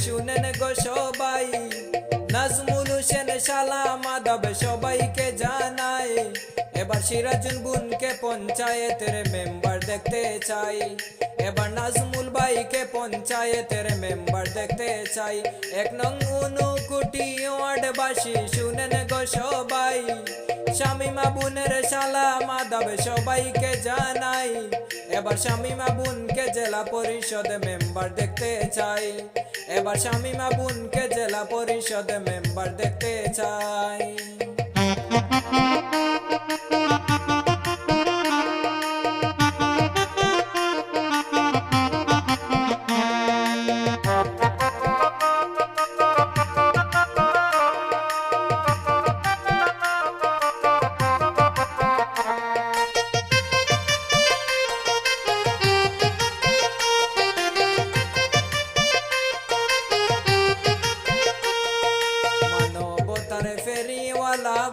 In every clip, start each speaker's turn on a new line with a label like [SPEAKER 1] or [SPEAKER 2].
[SPEAKER 1] শুনেন গো সবাই, নাজমুল হোসেন শালা মাধব সবাইকে জানায়, এবার সিরাজুল বুনকে পঞ্চায়েতের মেম্বার দেখতে চাই, এবার নাজমুল ভাইকে পঞ্চায়েতের মেম্বার দেখতে চাই। 1 নং ঊনকোটি ওয়ার্ডবাসী শুনেন গো সবাই, শামিমা বুনের শালা মাধব সবাইকে জানাই, এবার শামিমা বুনকে জেলা পরিষদ মেম্বার দেখতে চাই, এবার শামিমা বুনকে জেলা পরিষদ মেম্বার দেখতে চাই।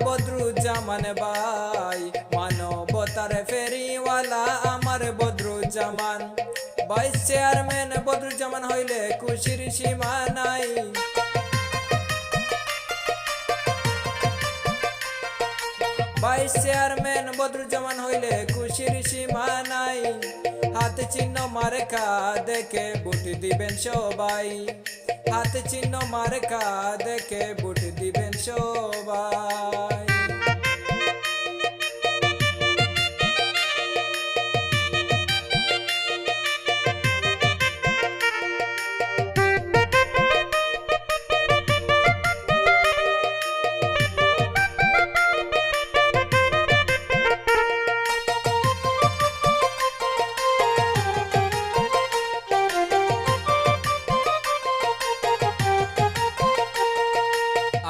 [SPEAKER 1] বদরুজ্জামান ভাই, মানবতার ফেরিওয়ালা আমার বদরুজ্জামান, ভাইস চেয়ারম্যান বদরুজ্জামান হইলে খুশির সীমা নাই। ভাইস চেয়ারম্যান বদরুজ্জামান হইলে খুশির সীমা নাই। হাত চিহ্ন মার্কা দেখে ভোট দিবেন সবাই, হাত চিহ্ন মার্কা দেখে ভোট দিবেন সবাই।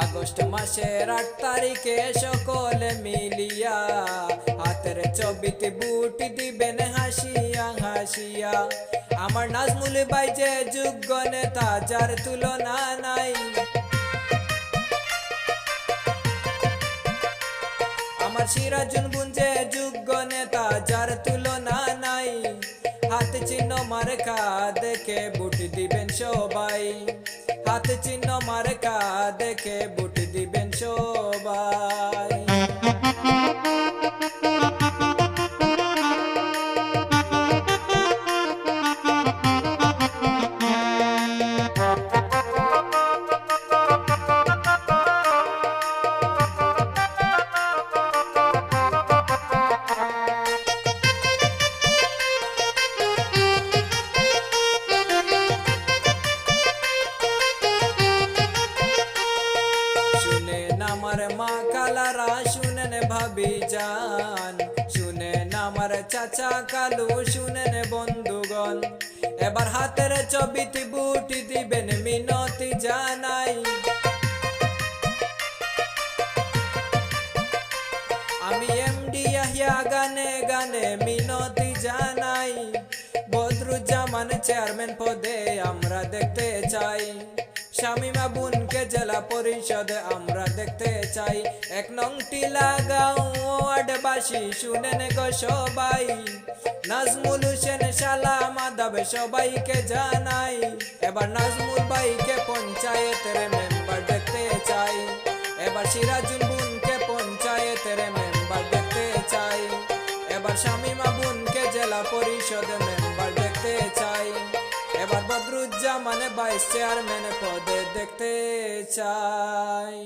[SPEAKER 1] আগস্ট মাসের 8 তারিখে সকলে মিলিয়া হাতের ছবিতে বুট দিবেন হাসিয়া হাসিয়া। আমার নাজমুল ভাই যে যোগ্য নেতা যার তুলনা নাই, আমার সিরাজুল বুন যে যোগ্য নেতা যার তুলনা নাই। হাত চিহ্ন মার্কা দেখে ভোট দিবেন সবাই, হাত চিহ্ন মার্কা দেখে ভোট দিবেন সবাই। আমার মা কালারা শুনেন ভাবি যান, শুনেন আমার চাচা কালু শুনেন বন্ধুগণ, এবার হাতের ছবিতে বুট দিবেন মিনতি জানাই। আমি এমডি ইয়াহিয়া গানে গানে মিনতি জানাই, বদরুজ্জামান চেয়ারম্যান পদে আমরা দেখতে চাই, শামিমা বুনকে জেলা পরিষদে আমরা দেখতে চাই। 1 নং টিলাগাঁও ওয়ার্ডবাসী শুনেন গো সবাই, নাজমুল হোসেন শালা মাধব সবাইকে জানাই, এবার নাজমুল ভাইকে পঞ্চায়েতের মেম্বার দেখতে চাই, এবার সিরাজুল বুনকে পঞ্চায়েতের মেম্বার দেখতে চাই, এবার শামিমা বুনকে জেলা পরিষদে মেম্বার দেখতে চাই, এবার বদরুজ্জামান ভাইস চেয়ারম্যান পদে দেখতে চাই।